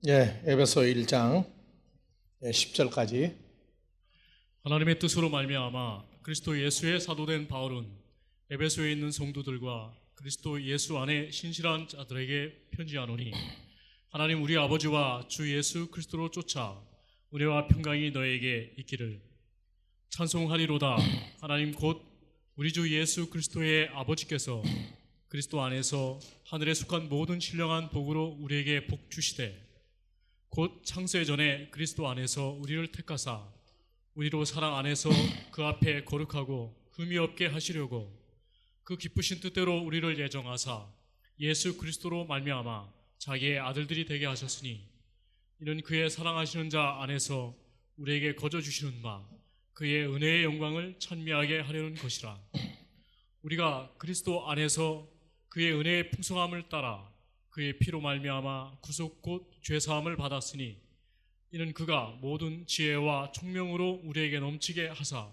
에베소 1장 10절까지. 하나님의 뜻으로 말미암아 그리스도 예수의 사도된 바울은 에베소에 있는 성도들과 그리스도 예수 안에 신실한 자들에게 편지하노니, 하나님 우리 아버지와 주 예수 그리스도로 쫓아 은혜와 평강이 너에게 있기를. 찬송하리로다. 하나님 곧 우리 주 예수 그리스도의 아버지께서 그리스도 안에서 하늘에 속한 모든 신령한 복으로 우리에게 복 주시되, 곧 창세 전에 그리스도 안에서 우리를 택하사 우리로 사랑 안에서 그 앞에 거룩하고 흠이 없게 하시려고 그 기쁘신 뜻대로 우리를 예정하사 예수 그리스도로 말미암아 자기의 아들들이 되게 하셨으니, 이는 그의 사랑하시는 자 안에서 우리에게 거저 주시는 바 그의 은혜의 영광을 찬미하게 하려는 것이라. 우리가 그리스도 안에서 그의 은혜의 풍성함을 따라 그의 피로 말미암아 구속 곧 죄사함을 받았으니, 이는 그가 모든 지혜와 총명으로 우리에게 넘치게 하사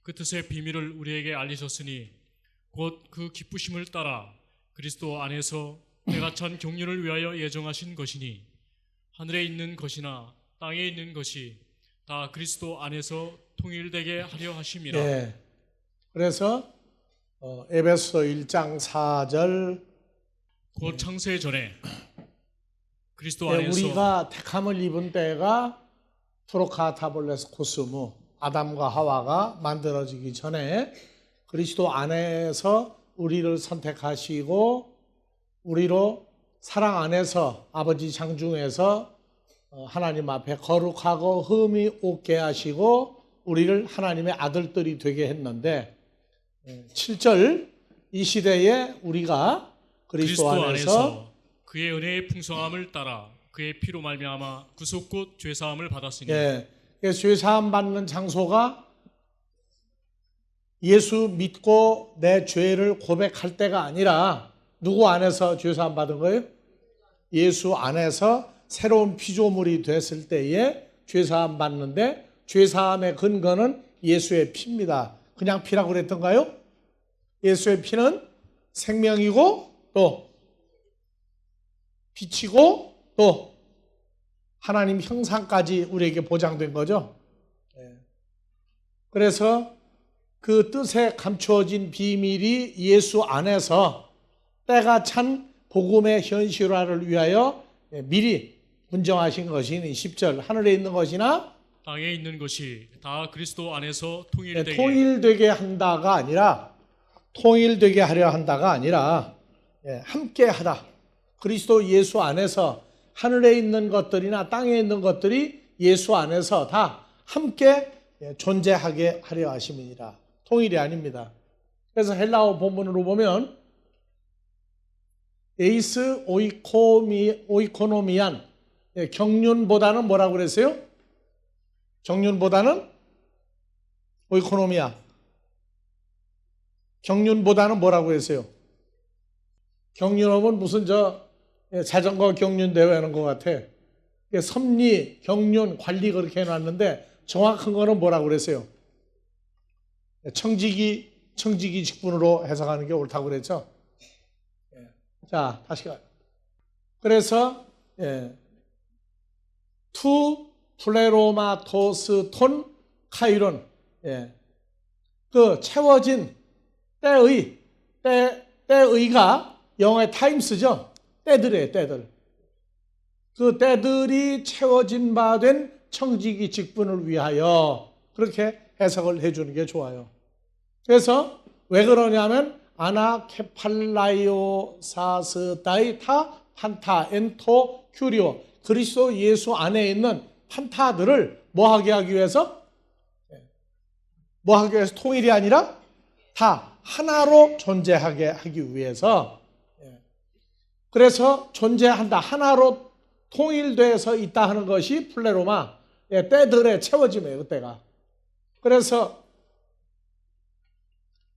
그 뜻의 비밀을 우리에게 알리셨으니, 곧 그 기쁘심을 따라 그리스도 안에서 때가 찬 경륜을 위하여 예정하신 것이니, 하늘에 있는 것이나 땅에 있는 것이 다 그리스도 안에서 통일되게 하려 하심이라. 그래서 에베소 1장 4절, 곧 창세 전에 그리스도 안에서 우리가 택함을 입은 때가 프로카타볼레스 코스무, 아담과 하와가 만들어지기 전에 그리스도 안에서 우리를 선택하시고 우리로 사랑 안에서 아버지 장중에서 하나님 앞에 거룩하고 흠이 없게 하시고 우리를 하나님의 아들들이 되게 했는데, 7절, 이 시대에 우리가 그리스도 안에서 그의 은혜의 풍성함을 따라 그의 피로 말미암아 구속 곧 죄사함을 받았으니. 죄사함 받는 장소가 예수 믿고 내 죄를 고백할 때가 아니라 누구 안에서 죄사함 받은 거예요? 예수 안에서 새로운 피조물이 됐을 때에 죄사함 받는데, 죄사함의 근거는 예수의 피입니다. 그냥 피라고 그랬던가요? 예수의 피는 생명이고 또 빛이고 또 하나님 형상까지 우리에게 보장된 거죠. 그래서 그 뜻에 감추어진 비밀이 예수 안에서 때가 찬 복음의 현실화를 위하여 미리 분정하신 것이니, 10절, 하늘에 있는 것이나 땅에 있는 것이 다 그리스도 안에서 통일되게. 통일되게 한다가 아니라, 통일되게 하려 한다가 아니라 함께 하다. 그리스도 예수 안에서 하늘에 있는 것들이나 땅에 있는 것들이 예수 안에서 다 함께 존재하게 하려 하심이니라. 통일이 아닙니다. 그래서 헬라어 본문으로 보면 에이스 오이코노미안, 경륜보다는 뭐라고 그랬어요? 경륜보다는 오이코노미아. 경륜보다는 뭐라고 했어요? 경륜하면 무슨 자전거 경륜 대회 하는 것 같아. 섭리, 경륜, 관리 그렇게 해놨는데 정확한 거는 뭐라고 그랬어요? 청지기 직분으로 해석하는 게 옳다고 그랬죠. 자, 다시 가요. 그래서 투 플레로마토스 톤 카이론, 그 채워진 때의가 영어의 타임스죠. 때들이에요, 때들. 그 때들이 채워진 바 된 청지기 직분을 위하여, 그렇게 해석을 해주는 게 좋아요. 그래서 왜 그러냐면 아나케팔라이오사스 다이타 판타 엔토 큐리오, 그리스도 예수 안에 있는 판타들을 뭐하게 하기 위해서? 뭐하기 위해서? 통일이 아니라 다 하나로 존재하게 하기 위해서. 그래서 존재한다, 하나로 통일돼서 있다 하는 것이 플레로마, 때들의 채워짐이에요, 그때가. 그래서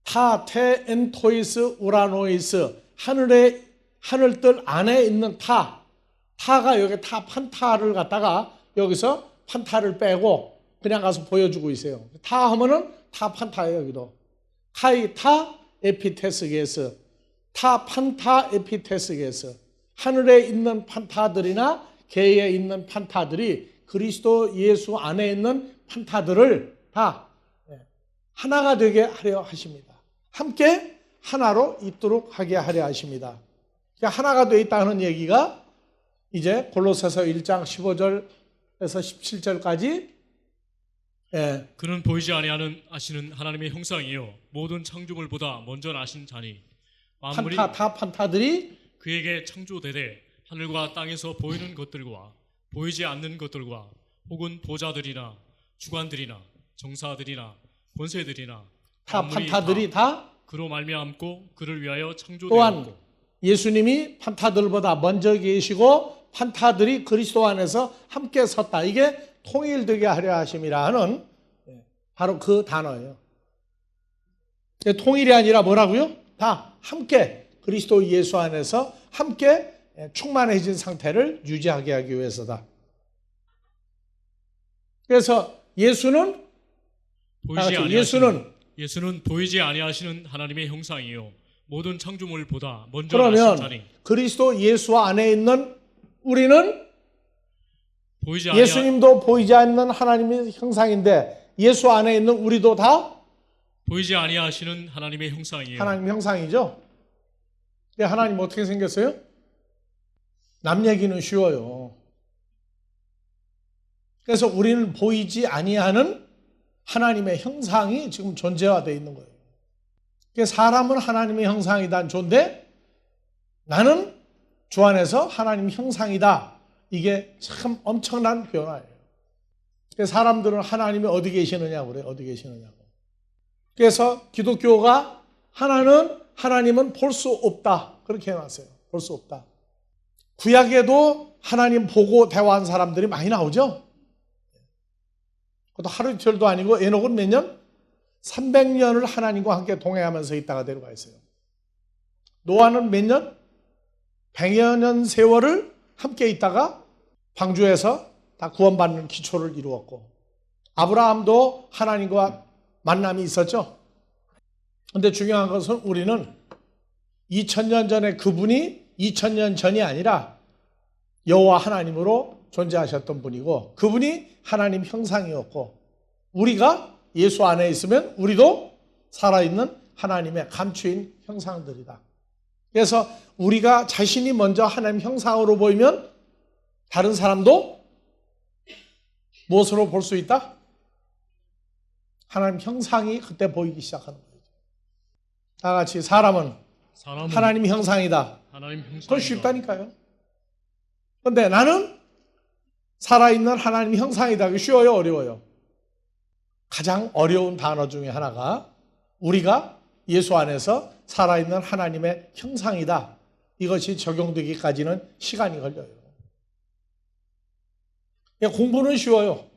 타, 엔토이스, 우라노이스, 하늘들 안에 있는 타가 여기 타 판타를 갖다가 여기서 판타를 빼고 그냥 가서 보여주고 있어요. 타 하면은 타 판타예요, 여기도. 카이 타 에피테스게스, 타 판타 에피테스게스, 하늘에 있는 판타들이나 개에 있는 판타들이 그리스도 예수 안에 있는 판타들을 다 하나가 되게 하려 하십니다. 함께 하나로 있도록 하게 하려 하십니다. 하나가 되어 있다는 얘기가 이제 골로새서 1장 15절에서 17절까지 그는 보이지 아니하시는 하나님의 형상이요 모든 창조물보다 먼저 나신 자니 만물이 판타들이 그에게 창조되되 하늘과 땅에서 보이는 것들과 보이지 않는 것들과 혹은 보좌들이나 주관들이나 정사들이나 권세들이나 판타들이 다 그로 말미암고 그를 위하여 또한 창조되었고 예수님이 판타들보다 먼저 계시고 판타들이 그리스도 안에서 함께 섰다. 이게 통일되게 하려 하심이라 하는 바로 그 단어예요. 통일이 아니라 뭐라고요? 다 함께 그리스도 예수 안에서 함께 충만해진 상태를 유지하게 하기 위해서다. 그래서 예수는 보이지 아니하시는 하나님의 형상이요 모든 창조물보다 먼저 나신 자니. 그러면 그리스도 예수 안에 있는 우리는 예수님도 보이지 않는 하나님의 형상인데 예수 안에 있는 우리도 다 보이지 아니하시는 하나님의 형상이에요. 하나님 형상이죠. 하나님 어떻게 생겼어요? 남 얘기는 쉬워요. 그래서 우리는 보이지 아니하는 하나님의 형상이 지금 존재화되어 있는 거예요. 사람은 하나님의 형상이다 존재, 나는 주 안에서 하나님 형상이다. 이게 참 엄청난 변화예요. 사람들은 하나님이 어디 계시느냐고 그래요. 어디 계시느냐고. 그래서 기독교가 하나님은 볼 수 없다. 그렇게 해놨어요. 볼 수 없다. 구약에도 하나님 보고 대화한 사람들이 많이 나오죠. 그것도 하루 이틀도 아니고 에녹은 몇 년? 300년을 하나님과 함께 동행하면서 있다가 데려가 있어요. 노아는 몇 년? 100여 년 세월을 함께 있다가 방주에서 다 구원받는 기초를 이루었고, 아브라함도 하나님과 만남이 있었죠. 그런데 중요한 것은 우리는 2000년 전에 그분이 2000년 전이 아니라 여호와 하나님으로 존재하셨던 분이고 그분이 하나님 형상이었고, 우리가 예수 안에 있으면 우리도 살아있는 하나님의 감추인 형상들이다. 그래서 우리가 자신이 먼저 하나님 형상으로 보이면 다른 사람도 무엇으로 볼 수 있다? 하나님 형상이 그때 보이기 시작하는 거예요. 다 같이 사람은 하나님 형상이다. 그건 쉽다니까요. 그런데 나는 살아있는 하나님 형상이다. 그게 쉬워요? 어려워요? 가장 어려운 단어 중에 하나가 우리가 예수 안에서 살아있는 하나님의 형상이다. 이것이 적용되기까지는 시간이 걸려요. 공부는 쉬워요.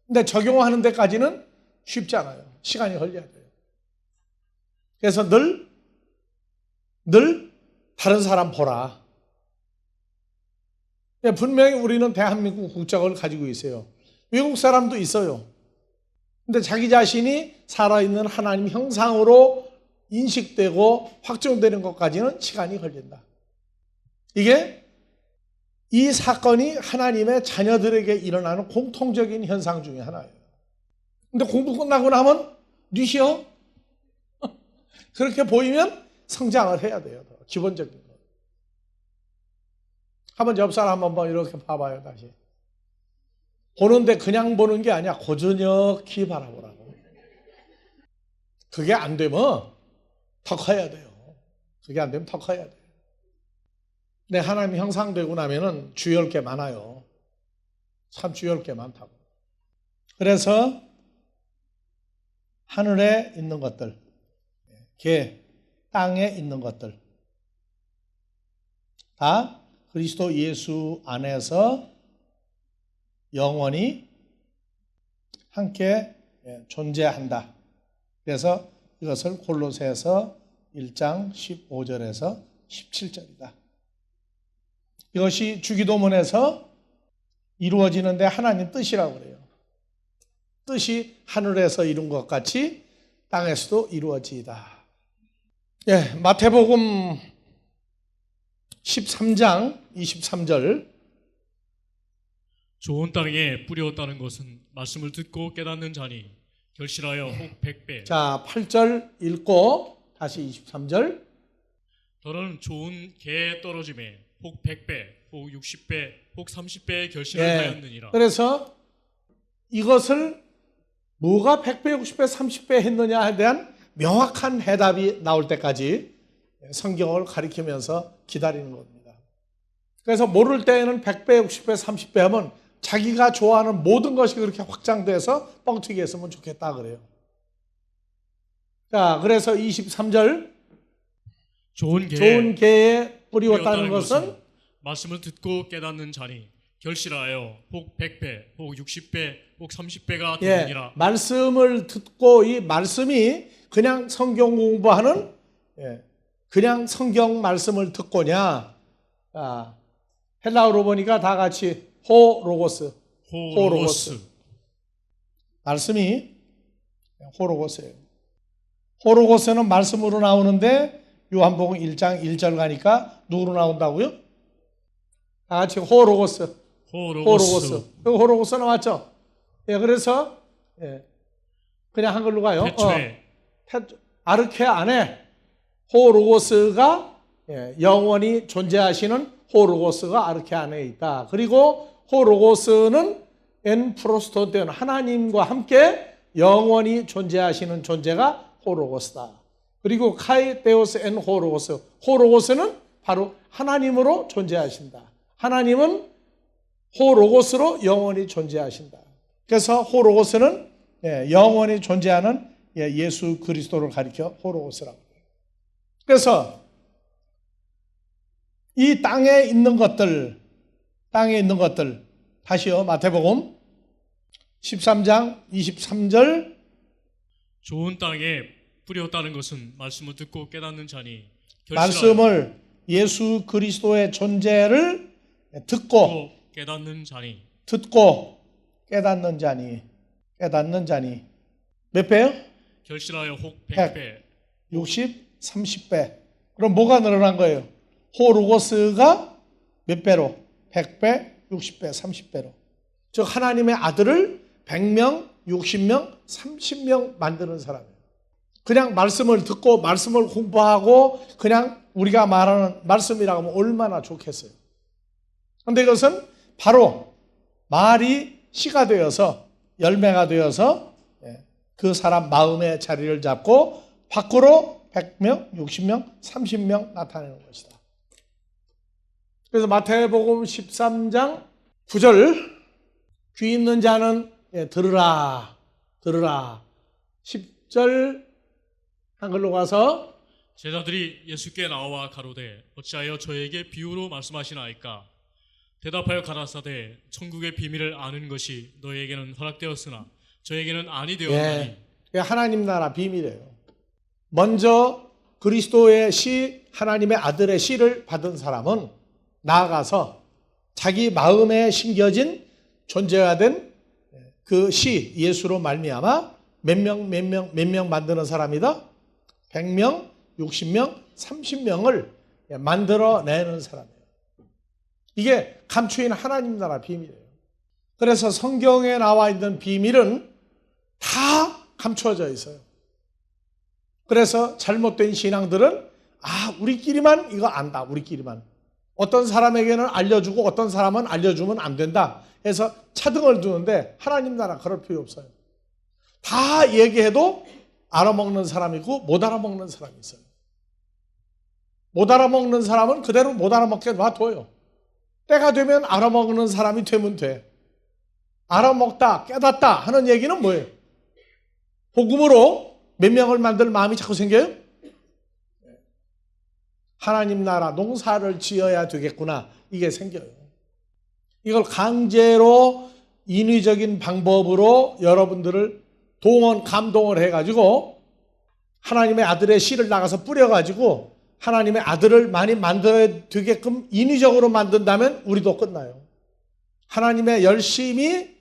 근데 적용하는 데까지는 쉽지 않아요. 시간이 걸려야 돼요. 그래서 늘 다른 사람 보라. 분명히 우리는 대한민국 국적을 가지고 있어요. 외국 사람도 있어요. 근데 자기 자신이 살아있는 하나님 형상으로 인식되고 확정되는 것까지는 시간이 걸린다. 이게 이 사건이 하나님의 자녀들에게 일어나는 공통적인 현상 중에 하나예요. 근데 공부 끝나고 나면 뉘시어? 그렇게 보이면 성장을 해야 돼요. 기본적인 거. 한번 옆 사람 한번 이렇게 봐봐요. 다시. 보는데 그냥 보는 게 아니야. 고저녁히 바라보라고. 그게 안 되면 더 커야 돼요. 그게 안 되면 더 커야 돼요. 근데 하나님 형상되고 나면은 주의할 게 많아요. 참 주의할 게 많다고. 그래서 하늘에 있는 것들, 땅에 있는 것들 다 그리스도 예수 안에서 영원히 함께 존재한다. 그래서 이것을 골로새서 1장 15절에서 17절이다. 이것이 주기도문에서 이루어지는데 하나님 뜻이라고 그래요. 뜻이 하늘에서 이룬 것 같이 땅에서도 이루어지이다. 마태복음 13장 23절 좋은 땅에 뿌렸다는 것은 말씀을 듣고 깨닫는 자니 결실하여 혹 100배. 자, 8절 읽고 다시 23절. 더는 좋은 개에 떨어짐에 혹 100배, 혹 60배, 혹 30배의 결실을 예. 하였느니라. 그래서 이것을 뭐가 100배, 60배, 30배 했느냐에 대한 명확한 해답이 나올 때까지 성경을 가리키면서 기다리는 겁니다. 그래서 모를 때에는 100배, 60배, 30배 하면 자기가 좋아하는 모든 것이 그렇게 확장돼서 뻥튀기 했으면 좋겠다 그래요. 자, 그래서 23절 좋은 개에 뿌리웠다는 것은 말씀을 듣고 깨닫는 자니 결실하여 혹 100배, 혹 60배, 혹 30배가 되느니라. 말씀을 듣고 이 말씀이 그냥 성경 공부하는 그냥 성경 말씀을 듣고냐. 헬라어로 보니까 다 같이 호로고스. 말씀이 호로고스예요. 호로고스는 말씀으로 나오는데 요한복음 1장 1절 가니까 누구로 나온다고요? 다 같이 호로고스. 호로고스 나왔죠? 예, 그래서 그냥 한글로 가요. 아르케 안에 호로고스가 영원히 존재하시는 호로고스가 아르케 안에 있다. 그리고 호로고스는 엔 프로스톤테온 하나님과 함께 영원히 존재하시는 존재가 호로고스다. 그리고 카이 데오스 엔 호로고스. 호로고스는 바로 하나님으로 존재하신다. 하나님은 호로고스로 영원히 존재하신다. 그래서 호로고스는 영원히 존재하는 예수 그리스도를 가리켜 호로고스라고 해요. 그래서 이 땅에 있는 것들 다시요. 마태복음 13장 23절. 좋은 땅에 뿌렸다는 것은 말씀을 듣고 깨닫는 자니 말씀을 예수 그리스도의 존재를 듣고 깨닫는 자니 깨닫는 자니 몇 배요? 결실하여 혹 100배 60, 30배. 그럼 뭐가 늘어난 거예요? 호로고스가 몇 배로? 100배, 60배, 30배로. 즉 하나님의 아들을 100명, 60명, 30명 만드는 사람이에요. 그냥 말씀을 듣고 말씀을 공부하고 그냥 우리가 말하는 말씀이라고 하면 얼마나 좋겠어요. 그런데 이것은 바로 말이 씨가 되어서 열매가 되어서 그 사람 마음의 자리를 잡고 밖으로 100명, 60명, 30명 나타내는 것이다. 그래서 마태복음 13장 9절 귀 있는 자는 들으라 10절 한글로 가서 제자들이 예수께 나와 가로되 어찌하여 저에게 비유로 말씀하시나이까 대답하여 가라사대 천국의 비밀을 아는 것이 너에게는 허락되었으나 저에게는 아니 되었나니. 하나님 나라 비밀이에요. 먼저 그리스도의 씨, 하나님의 아들의 씨를 받은 사람은 나아가서 자기 마음에 심겨진 존재가 된 그 씨 예수로 말미암아 몇 명 만드는 사람이다? 100명, 60명, 30명을 만들어내는 사람이에요. 이게 감추인 하나님 나라 비밀이에요. 그래서 성경에 나와 있는 비밀은 다 감추어져 있어요. 그래서 잘못된 신앙들은 우리끼리만 이거 안다. 우리끼리만. 어떤 사람에게는 알려주고 어떤 사람은 알려주면 안 된다 해서 차등을 두는데 하나님 나라 그럴 필요 없어요. 다 얘기해도 알아먹는 사람이 있고 못 알아먹는 사람이 있어요. 못 알아먹는 사람은 그대로 못 알아먹게 놔둬요. 때가 되면 알아먹는 사람이 되면 돼. 알아먹다, 깨닫다 하는 얘기는 뭐예요? 복음으로 몇 명을 만들 마음이 자꾸 생겨요? 하나님 나라 농사를 지어야 되겠구나. 이게 생겨요. 이걸 강제로 인위적인 방법으로 여러분들을 감동을 해가지고 하나님의 아들의 씨를 나가서 뿌려가지고 하나님의 아들을 많이 만들어야 되게끔 인위적으로 만든다면 우리도 끝나요. 하나님의 열심히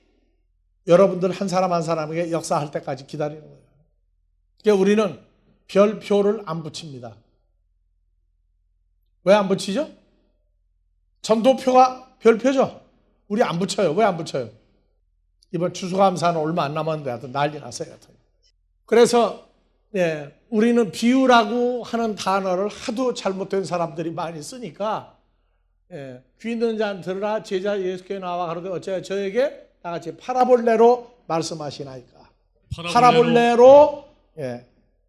여러분들 한 사람 한 사람에게 역사할 때까지 기다리는 거예요. 그러니까 우리는 별표를 안 붙입니다. 왜 안 붙이죠? 전도표가 별표죠. 우리 안 붙여요. 왜 안 붙여요? 이번 추수감사는 얼마 안 남았는데 하여튼 난리 났어요. 하여튼. 그래서 우리는 비유라고 하는 단어를 하도 잘못된 사람들이 많이 쓰니까 귀 있는 자는 들으라 제자 예수께 나와 가로되 어찌하여 저에게 다같이 파라볼레로 말씀하시나이까. 파라볼레로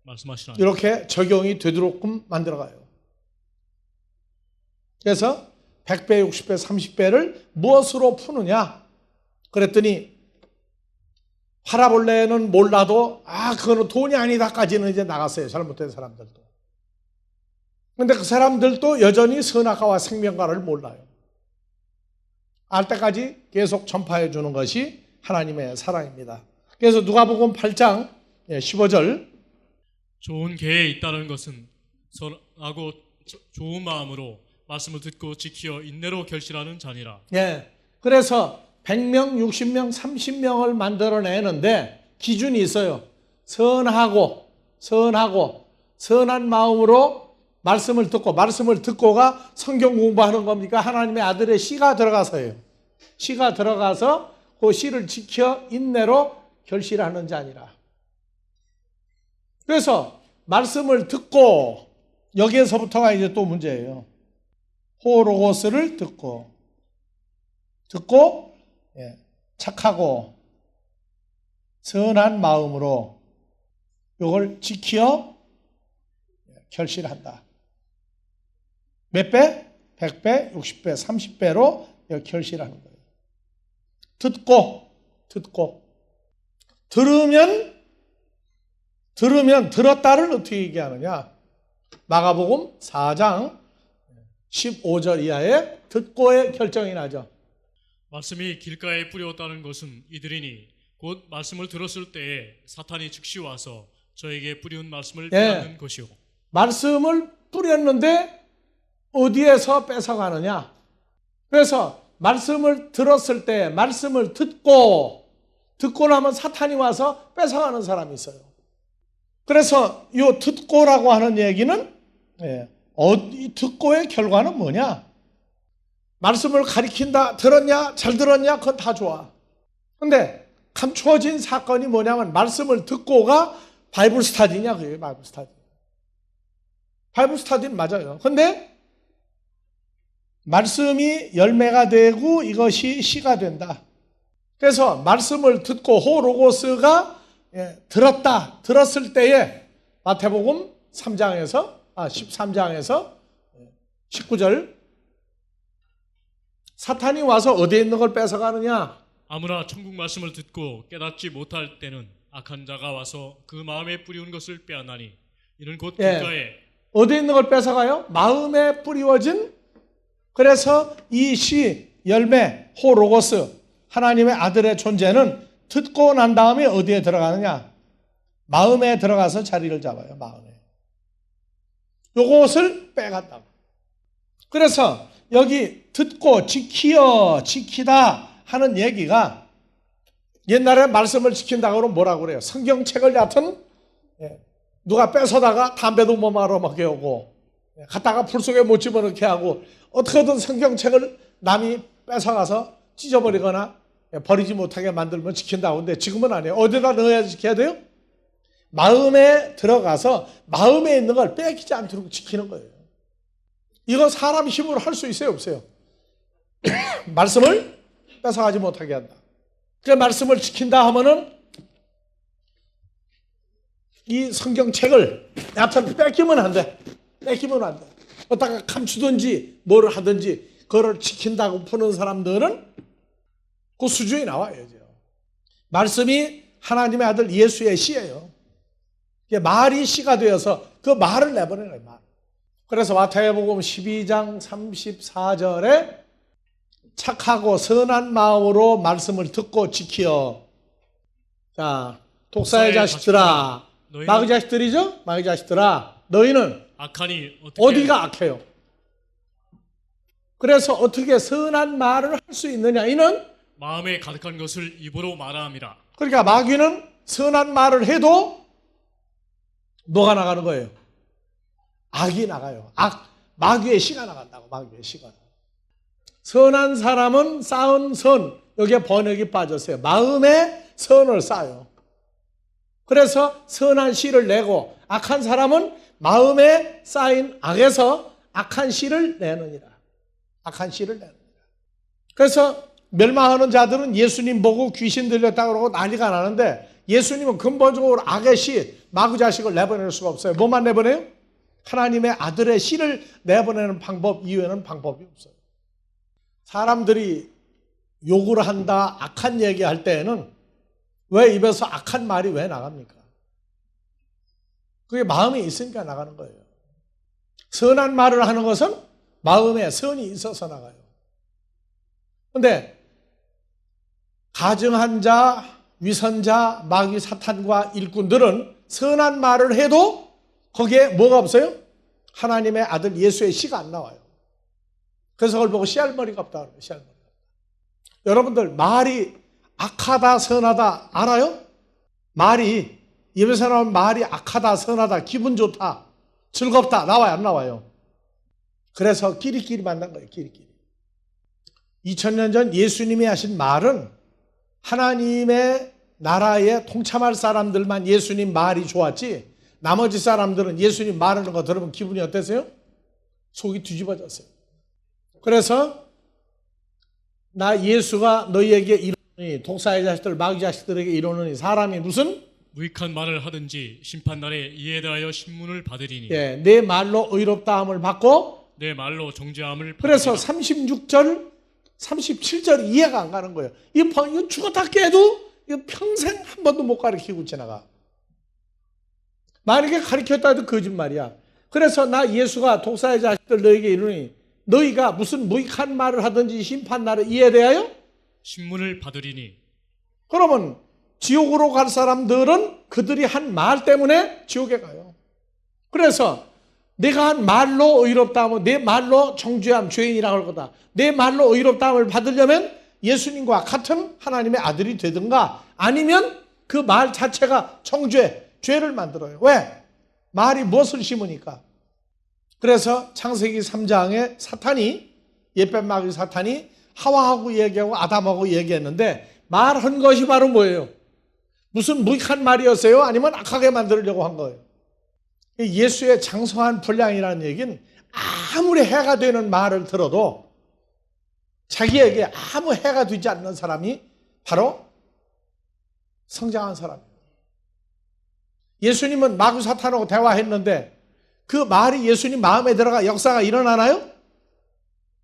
말씀하시나이까. 이렇게 적용이 되도록끔 만들어가요. 그래서 100배, 60배, 30배를 무엇으로 푸느냐? 그랬더니 파라볼레는 몰라도 그거는 돈이 아니다까지는 이제 나갔어요. 잘못된 사람들도. 그런데 그 사람들도 여전히 선악과와 생명과를 몰라요. 알 때까지 계속 전파해 주는 것이 하나님의 사랑입니다. 그래서 누가복음 8장 15절 좋은 계에 있다는 것은 선하고 좋은 마음으로 말씀을 듣고 지키어 인내로 결실하는 자니라. 그래서 100명, 60명, 30명을 만들어내는데 기준이 있어요. 선한 마음으로 말씀을 듣고가 성경 공부하는 겁니까? 하나님의 아들의 씨가 들어가서예요. 씨가 들어가서 그 씨를 지켜 인내로 결실하는 자니라. 그래서 말씀을 듣고 여기에서부터가 이제 또 문제예요. 호로고스를 듣고 착하고 선한 마음으로 이걸 지키어 결실한다. 몇 배? 100배, 60배, 30배로 결실하는 거예요. 듣고 들으면 들었다를 어떻게 얘기하느냐? 마가복음 4장 15절 이하에 듣고의 결정이 나죠. 말씀이 길가에 뿌렸다는 것은 이들이니 곧 말씀을 들었을 때에 사탄이 즉시 와서 저에게 뿌리운 말씀을 빼앗는 것이요. 말씀을 뿌렸는데 어디에서 뺏어가느냐? 그래서 말씀을 들었을 때 말씀을 듣고 나면 사탄이 와서 뺏어가는 사람이 있어요. 그래서 이 듣고라고 하는 얘기는 듣고의 결과는 뭐냐? 말씀을 가리킨다, 들었냐, 잘 들었냐, 그건 다 좋아. 근데 감추어진 사건이 뭐냐면 말씀을 듣고가 바이블 스타디냐, 그게 바이블 스타디. 바이블 스타디는 맞아요. 근데 말씀이 열매가 되고 이것이 씨가 된다. 그래서 말씀을 듣고 호로고스가 들었을 때에 마태복음 13장에서 19절 사탄이 와서 어디에 있는 걸 뺏어가느냐? 아무나 천국 말씀을 듣고 깨닫지 못할 때는 악한 자가 와서 그 마음에 뿌리운 것을 빼앗나니 이는 곧 길가에 어디에 있는 걸 뺏어가요? 마음에 뿌리워진. 그래서 이 씨 열매 호로고스 하나님의 아들의 존재는 듣고 난 다음에 어디에 들어가느냐? 마음에 들어가서 자리를 잡아요. 마음에. 요것을 빼간다고. 그래서 여기 듣고 지키다 하는 얘기가 옛날에 말씀을 지킨다고 하면 뭐라고 그래요? 성경책을 얕은 누가 뺏어다가 담배도 못 말아먹게 오고 갖다가 불 속에 못 집어넣게 하고 어떻게든 성경책을 남이 뺏어가서 찢어버리거나 버리지 못하게 만들면 지킨다고. 근데 지금은 아니에요. 어디다 넣어야 지켜야 돼요? 마음에 들어가서 마음에 있는 걸 뺏기지 않도록 지키는 거예요. 이거 사람 힘으로 할 수 있어요, 없어요? 말씀을 뺏어가지 못하게 한다. 그 말씀을 지킨다 하면은 이 성경책을 여하튼 뺏기면 안 돼. 어디다가 감추든지 뭐를 하든지 그거를 지킨다고 푸는 사람들은 그 수준이 나와요. 말씀이 하나님의 아들 예수의 씨예요. 말이 씨가 되어서 그 말을 내보내는 거예요. 말. 그래서 마태복음 12장 34절에 착하고 선한 마음으로 말씀을 듣고 지키어. 자, 독사의 자식들아, 마귀 자식들이죠? 마귀 자식들아, 너희는 악하니 어디가 악해요? 그래서 어떻게 선한 말을 할 수 있느냐? 이는 마음에 가득한 것을 입으로 말함이라. 그러니까 마귀는 선한 말을 해도 뭐가 나가는 거예요? 악이 나가요. 마귀의 씨가 나간다고. 마귀의 씨가. 선한 사람은 쌓은 선, 여기에 번역이 빠졌어요. 마음에 선을 쌓아요. 그래서 선한 씨를 내고 악한 사람은 마음에 쌓인 악에서 악한 씨를 내느니라. 악한 씨를 내느니라. 그래서 멸망하는 자들은 예수님 보고 귀신 들렸다고 그러고 난리가 나는데 예수님은 근본적으로 악의 씨, 마귀 자식을 내보낼 수가 없어요. 뭐만 내보내요? 하나님의 아들의 씨를 내보내는 방법 이외에는 방법이 없어요. 사람들이 욕을 한다, 악한 얘기할 때에는 왜 입에서 악한 말이 왜 나갑니까? 그게 마음에 있으니까 나가는 거예요. 선한 말을 하는 것은 마음에 선이 있어서 나가요. 그런데 가증한 자, 위선자, 마귀 사탄과 일꾼들은 선한 말을 해도 거기에 뭐가 없어요? 하나님의 아들 예수의 씨가 안 나와요. 그래서 그걸 보고 씨알머리가 없다 그래요. 씨알머리가 없다. 여러분들 말이 악하다 선하다 알아요? 말이 입에서 나온 말이 악하다 선하다 기분 좋다 즐겁다 나와요 안 나와요? 그래서 끼리끼리 만난 거예요. 끼리끼리. 2000년 전 예수님이 하신 말은 하나님의 나라에 동참할 사람들만 예수님 말이 좋았지 나머지 사람들은 예수님 말하는 거 들으면 기분이 어땠어요? 속이 뒤집어졌어요. 그래서 나 예수가 너희에게 이르노니 독사의 자식들 마귀 자식들에게 이르노니 사람이 무슨 무익한 말을 하든지 심판날에 이에 대하여 신문을 받으리니 예, 내 말로 의롭다함을 받고 내 말로 정죄함을 그래서 받으리라. 36절 37절 이해가 안 가는 거예요. 이거 죽었다 깨도 이거 평생 한 번도 못 가르치고 지나가. 만약에 가르쳤다 해도 거짓말이야. 그래서 나 예수가 독사의 자식들 너에게 이르니 너희가 무슨 무익한 말을 하든지 심판날에 이에 대하여 신문을 받으리니 그러면 지옥으로 갈 사람들은 그들이 한 말 때문에 지옥에 가요. 그래서 내가 한 말로 의롭다 하면 내 말로 정죄함 죄인이라고 할 거다. 내 말로 의롭다함을 받으려면 예수님과 같은 하나님의 아들이 되든가 아니면 그 말 자체가 정죄, 죄를 만들어요. 왜? 말이 무엇을 심으니까. 그래서 창세기 3장에 사탄이 옛뱀 마귀 사탄이 하와하고 얘기하고 아담하고 얘기했는데 말한 것이 바로 뭐예요? 무슨 무익한 말이었어요? 아니면 악하게 만들려고 한 거예요. 예수의 장성한 분량이라는 얘기는 아무리 해가 되는 말을 들어도 자기에게 아무 해가 되지 않는 사람이 바로 성장한 사람이에요. 예수님은 마귀 사탄하고 대화했는데 그 말이 예수님 마음에 들어가 역사가 일어나나요?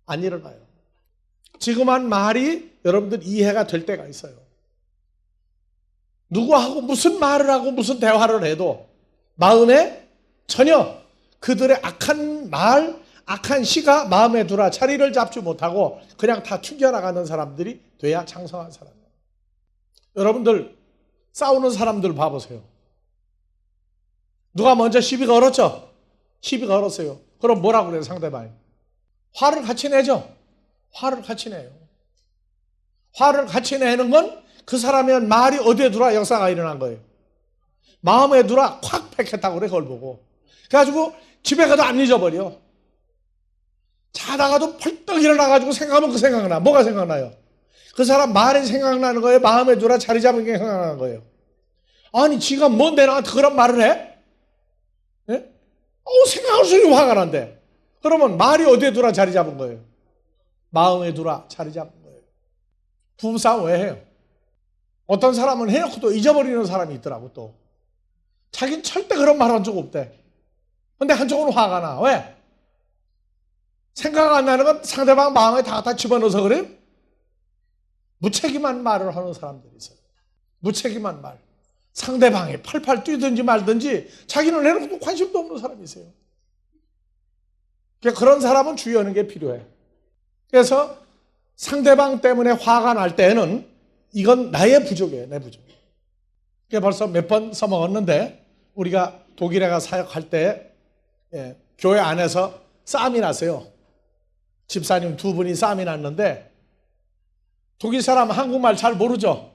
안 일어나요. 지금 한 말이 여러분들 이해가 될 때가 있어요. 누구하고 무슨 말을 하고 무슨 대화를 해도 마음에 전혀 그들의 악한 말, 악한 시가 마음에 들어 자리를 잡지 못하고 그냥 다 튕겨나가는 사람들이 돼야 장성한 사람이에요. 여러분들 싸우는 사람들 봐보세요. 누가 먼저 시비 걸었죠? 시비 걸었어요. 그럼 뭐라고 그래요 상대방이? 화를 같이 내죠. 화를 같이 내요. 화를 같이 내는 건 그 사람의 말이 어디에 들어와 역사가 일어난 거예요. 마음에 들어와 콱 팩했다고 그래 그걸 보고. 그래가지고 집에 가도 안 잊어버려. 자다가도 벌떡 일어나가지고 생각하면 그 생각나. 뭐가 생각나요? 그 사람 말이 생각나는 거예요? 마음에 들어와 자리 잡은 게 생각나는 거예요? 아니 지가 뭔데 나한테 그런 말을 해? 예? 생각할수록 화가 난대. 그러면 말이 어디에 들어와 자리 잡은 거예요? 마음에 들어와 자리 잡은 거예요. 부부싸움 왜 해요? 어떤 사람은 해놓고 또 잊어버리는 사람이 있더라고 또. 자기는 절대 그런 말 한 적 없대. 근데 한쪽은 화가 나. 왜? 생각 안 나는 건 상대방 마음에 다 집어넣어서 그래요? 무책임한 말을 하는 사람들이 있어요. 무책임한 말. 상대방이 팔팔 뛰든지 말든지 자기는 해놓고 관심도 없는 사람이 있어요. 그런 사람은 주의하는 게 필요해. 그래서 상대방 때문에 화가 날 때는 이건 나의 부족이에요. 내 부족. 벌써 몇 번 써먹었는데 우리가 독일에 가 사역할 때 교회 안에서 싸움이 났어요. 집사님 두 분이 싸움이 났는데 독일 사람 한국말 잘 모르죠.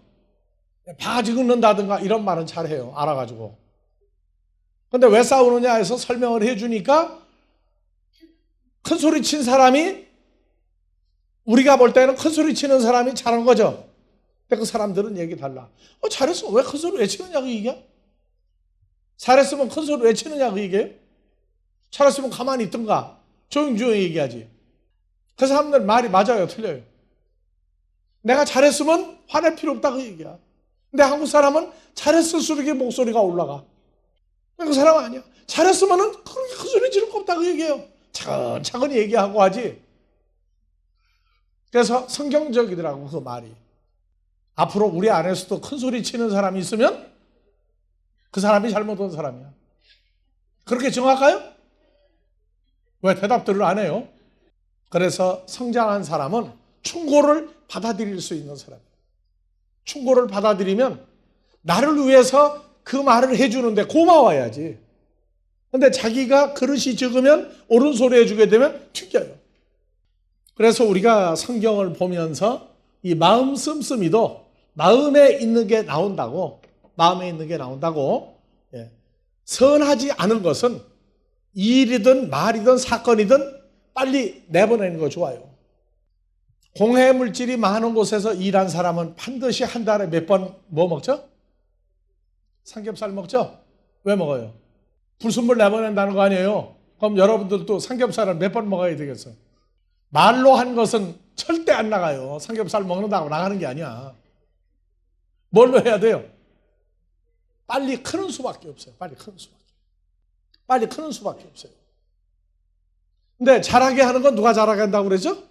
바가지 긁는다든가 이런 말은 잘해요. 알아가지고. 근데 왜 싸우느냐 해서 설명을 해주니까 큰 소리 친 사람이 우리가 볼 때는 큰 소리 치는 사람이 잘한 거죠. 근데 그 사람들은 얘기 달라. 잘했으면 왜 큰 소리 왜 치느냐고 이게? 잘했으면 큰 소리 왜 치느냐고 이게? 잘했으면 가만히 있든가 조용조용히 얘기하지. 그 사람들 말이 맞아요 틀려요? 내가 잘했으면 화낼 필요 없다고 얘기야. 근데 한국 사람은 잘했을수록 이게 목소리가 올라가. 그 사람은 아니야. 잘했으면 그렇게 큰 소리 지를 거 없다고 얘기해요. 차근차근히 얘기하고 하지. 그래서 성경적이더라고 그 말이. 앞으로 우리 안에서도 큰 소리 치는 사람이 있으면 그 사람이 잘못한 사람이야. 그렇게 정확할까요? 왜 대답들을 안 해요? 그래서 성장한 사람은 충고를 받아들일 수 있는 사람이에요. 충고를 받아들이면 나를 위해서 그 말을 해주는데 고마워야지. 근데 자기가 그릇이 적으면 옳은 소리 해주게 되면 튕겨요. 그래서 우리가 성경을 보면서 이 마음 씀씀이도 마음에 있는 게 나온다고, 마음에 있는 게 나온다고. 선하지 않은 것은 일이든 말이든 사건이든 빨리 내보내는 거 좋아요. 공해 물질이 많은 곳에서 일한 사람은 반드시 한 달에 몇 번 뭐 먹죠? 삼겹살 먹죠? 왜 먹어요? 불순물 내보낸다는 거 아니에요? 그럼 여러분들도 삼겹살을 몇 번 먹어야 되겠어? 말로 한 것은 절대 안 나가요. 삼겹살 먹는다고 나가는 게 아니야. 뭘로 해야 돼요? 빨리 크는 수밖에 없어요. 빨리 크는 수밖에 없어요. 근데 잘하게 하는 건 누가 잘하게 한다고 그러죠?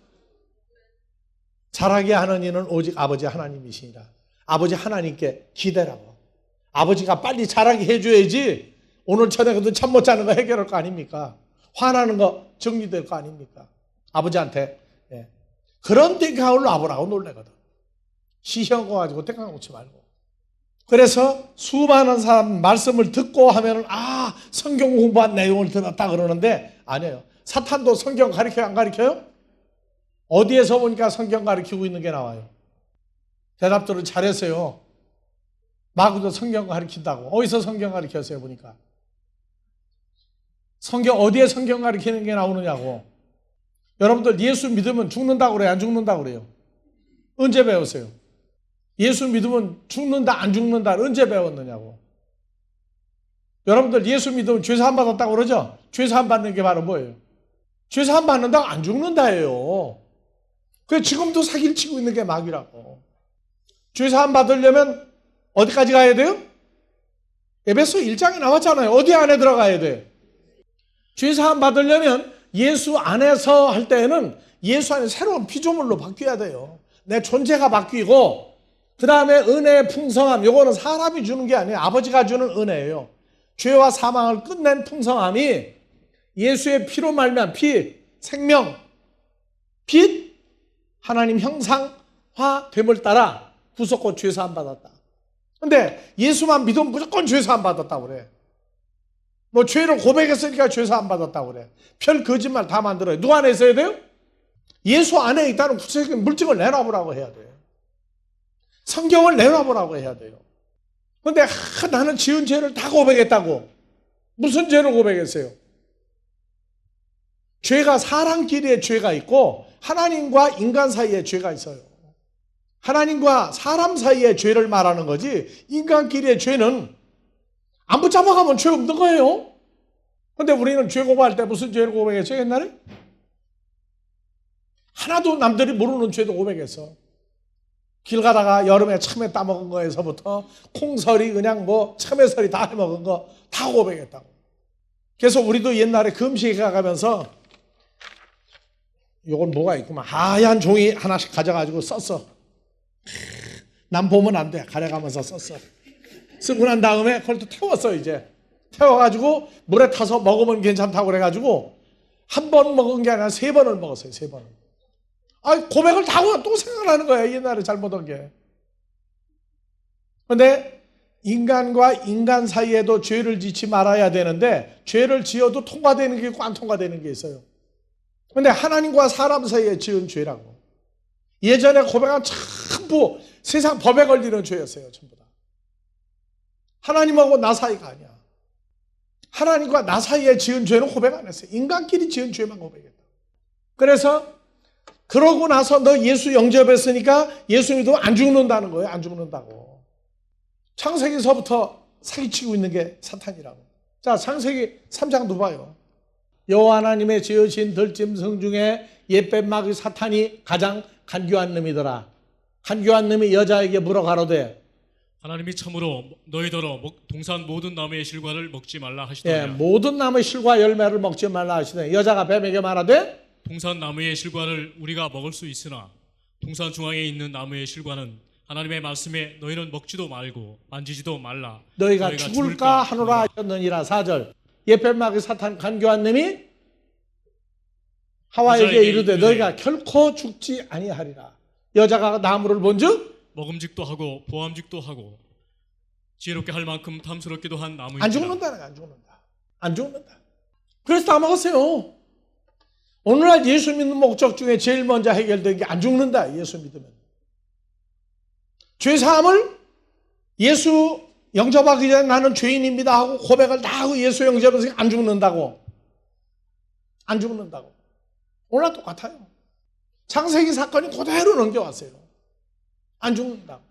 잘하게 하는 이는 오직 아버지 하나님이시니라. 아버지 하나님께 기대라고. 아버지가 빨리 잘하게 해줘야지 오늘 저녁에도 잠 못 자는 거 해결할 거 아닙니까? 화나는 거 정리될 거 아닙니까? 아버지한테. 그런 땡깡을 놔보라고 놀래거든. 시험 가지고 땡깡 놓지 말고. 그래서 수많은 사람 말씀을 듣고 하면은 성경 공부한 내용을 들었다 그러는데 아니에요. 사탄도 성경 가르쳐요, 안 가르쳐요? 어디에서 보니까 성경 가르치고 있는 게 나와요? 대답들을 잘했어요. 마구도 성경 가르친다고. 어디서 성경 가르쳤어요 보니까? 성경 어디에 성경 가르치는 게 나오느냐고. 여러분들 예수 믿으면 죽는다고 그래요, 안 죽는다고 그래요? 언제 배웠어요? 예수 믿으면 죽는다 안 죽는다 언제 배웠느냐고. 여러분들 예수 믿으면 죄사함 받았다고 그러죠? 죄사함 받는 게 바로 뭐예요? 죄사함 받는다고 안 죽는다예요. 그래서 지금도 사기를 치고 있는 게 마귀라고. 죄사함 받으려면 어디까지 가야 돼요? 에베소 1장에 나왔잖아요. 어디 안에 들어가야 돼? 죄사함 받으려면 예수 안에서 할 때에는 예수 안에 새로운 피조물로 바뀌어야 돼요. 내 존재가 바뀌고 그 다음에 은혜의 풍성함, 이거는 사람이 주는 게 아니에요. 아버지가 주는 은혜예요. 죄와 사망을 끝낸 풍성함이 예수의 피로 말미암아 피, 생명, 빛, 하나님 형상화 됨을 따라 구속고 죄사함 받았다. 근데 예수만 믿으면 무조건 죄사함 받았다고 그래. 뭐 죄를 고백했으니까 죄사함 받았다고 그래. 별 거짓말 다 만들어요. 누구 안에 있어야 돼요? 예수 안에 있다는 구체적인 물증을 내놔보라고 해야 돼요. 성경을 내놔보라고 해야 돼요. 근데 나는 지은 죄를 다 고백했다고. 무슨 죄를 고백했어요? 죄가 사람끼리의 죄가 있고 하나님과 인간 사이에 죄가 있어요. 하나님과 사람 사이의 죄를 말하는 거지 인간끼리의 죄는 안 붙잡아가면 죄 없는 거예요. 근데 우리는 죄 고백할 때 무슨 죄를 고백했어요 옛날에? 하나도 남들이 모르는 죄도 고백했어. 길 가다가 여름에 참외 따먹은 거에서부터 콩설이 그냥 뭐 참외설이 다 해먹은 거 다 고백했다고. 그래서 우리도 옛날에 금식에 가면서 요건 뭐가 있구만 하얀 종이 하나씩 가져가지고 썼어. 남 보면 안 돼. 가려가면서 썼어. 쓰고 난 다음에 그걸 또 태웠어. 이제 태워가지고 물에 타서 먹으면 괜찮다고 그래가지고 한 번 먹은 게 아니라 3번을 먹었어요. 3번을. 고백을 다 하고 또 생각나는 거야. 옛날에 잘못한 게. 그런데 인간과 인간 사이에도 죄를 짓지 말아야 되는데 죄를 지어도 통과되는 게 있고 안 통과되는 게 있어요. 그런데 하나님과 사람 사이에 지은 죄라고. 예전에 고백한 전부 세상 법에 걸리는 죄였어요. 전부 다. 하나님하고 나 사이가 아니야. 하나님과 나 사이에 지은 죄는 고백 안 했어요. 인간끼리 지은 죄만 고백했다. 그래서 그러고 나서 너 예수 영접했으니까 예수 믿으면 안 죽는다는 거예요. 안 죽는다고. 창세기서부터 사기치고 있는 게 사탄이라고. 자, 창세기 3장 누봐요. 여호와 하나님의 지으신 들짐승 중에 옛뱀 마귀 사탄이 가장 간교한 놈이더라. 간교한 놈이 여자에게 물어 가로되 하나님이 참으로 너희더러 동산 모든 나무의 실과를 먹지 말라 하시더라. 예, 모든 나무의 실과 열매를 먹지 말라 하시더니 여자가 뱀에게 말하되 동산 나무의 실과를 우리가 먹을 수 있으나 동산 중앙에 있는 나무의 실과는 하나님의 말씀에 너희는 먹지도 말고 만지지도 말라. 너희가 죽을까 하노라 하셨느니라. 4절. 옛뱀 마귀 사탄 간교한 놈이 하와에게 이르되 너희가 결코 죽지 아니하리라. 여자가 나무를 본즉 먹음직도 하고 보암직도 하고 지혜롭게 할 만큼 탐스럽기도 한 나무이니라. 안 죽는다는 거야. 안 죽는다. 안 죽는다. 그래서 다 먹었어요. 오늘날 예수 믿는 목적 중에 제일 먼저 해결된 게 안 죽는다. 예수 믿으면. 죄사함을 예수 영접하기 전에 나는 죄인입니다 하고 고백을 다 하고 예수 영접해서 안 죽는다고. 안 죽는다고. 오늘 똑같아요. 창세기 사건이 그대로 넘겨왔어요. 안 죽는다고.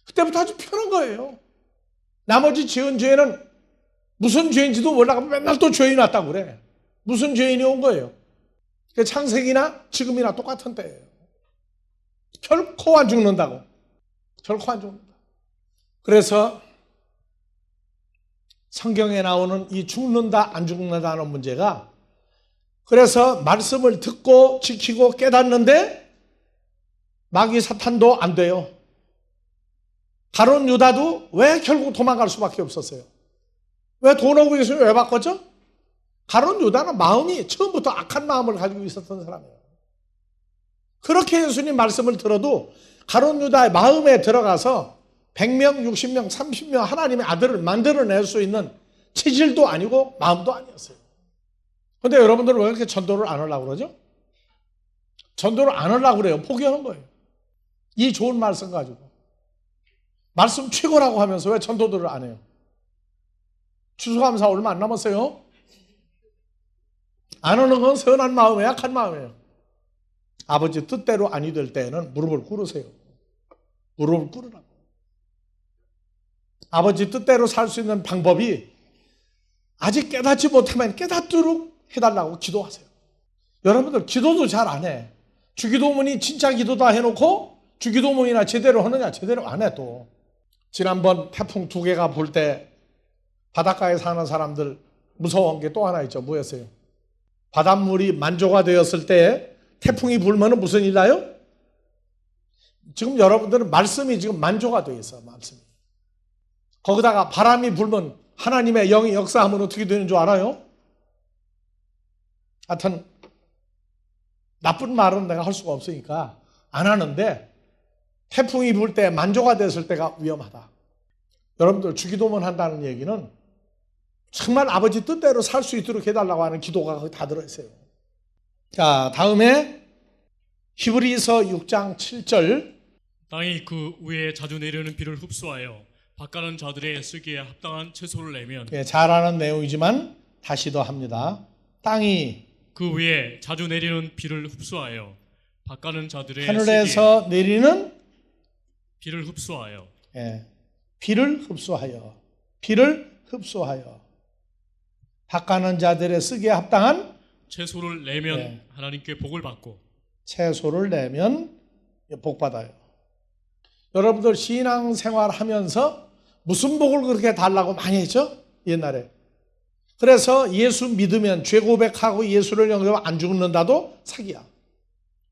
그때부터 아주 편한 거예요. 나머지 지은 죄는 무슨 죄인지도 몰라고 맨날 또 죄인이 왔다고 그래. 무슨 죄인이 온 거예요. 창세기나 지금이나 똑같은 때예요. 결코 안 죽는다고. 결코 안 죽는다. 그래서 성경에 나오는 이 죽는다 안 죽는다는 문제가 그래서 말씀을 듣고 지키고 깨닫는데 마귀 사탄도 안 돼요. 가룟 유다도 왜 결국 도망갈 수밖에 없었어요? 왜 돈 오고 예수님 왜 바꿨죠? 가룟 유다는 마음이 처음부터 악한 마음을 가지고 있었던 사람이에요. 그렇게 예수님 말씀을 들어도 가룟 유다의 마음에 들어가서 100명, 60명, 30명 하나님의 아들을 만들어낼 수 있는 체질도 아니고 마음도 아니었어요. 그런데 여러분들은 왜 그렇게 전도를 안 하려고 그러죠? 전도를 안 하려고 그래요. 포기하는 거예요. 이 좋은 말씀 가지고. 말씀 최고라고 하면서 왜 전도들을 안 해요? 추수감사 얼마 안 남았어요? 안 하는 건 선한 마음이에요, 약한 마음이에요. 아버지 뜻대로 아니 될 때에는 무릎을 꿇으세요. 무릎을 꿇으라고. 아버지 뜻대로 살 수 있는 방법이 아직 깨닫지 못하면 깨닫도록 해달라고 기도하세요. 여러분들 기도도 잘 안 해. 주기도문이 진짜 기도다 해놓고 주기도문이나 제대로 하느냐? 제대로 안 해 또. 지난번 태풍 2개가 불 때 바닷가에 사는 사람들 무서운 게 또 하나 있죠. 뭐였어요? 바닷물이 만조가 되었을 때 태풍이 불면 무슨 일 나요? 지금 여러분들은 말씀이 지금 만조가 되어 있어요. 말씀이. 거기다가 바람이 불면 하나님의 영이 역사하면 어떻게 되는 줄 알아요? 하여튼 나쁜 말은 내가 할 수가 없으니까 안 하는데 태풍이 불 때 만조가 됐을 때가 위험하다. 여러분들 주기도문 한다는 얘기는 정말 아버지 뜻대로 살 수 있도록 해달라고 하는 기도가 거기 다 들어있어요. 자, 다음에 히브리서 6장 7절. 땅이 그 위에 자주 내리는 비를 흡수하여 밭가는 자들의 쓰기에 합당한 채소를 내면 예, 잘 아는 내용이지만 다시 더 합니다. 땅이 그 위에 자주 내리는 비를 흡수하여 밭가는 자들의 하늘에서 쓰기에 내리는 비를 흡수하여 예, 비를 흡수하여 밭가는 자들의 쓰기에 합당한 채소를 내면 예. 하나님께 복을 받고 채소를 내면 복 받아요. 여러분들 신앙생활 하면서 무슨 복을 그렇게 달라고 많이 했죠? 옛날에. 그래서 예수 믿으면 죄 고백하고 예수를 영접하면 안 죽는다도 사기야.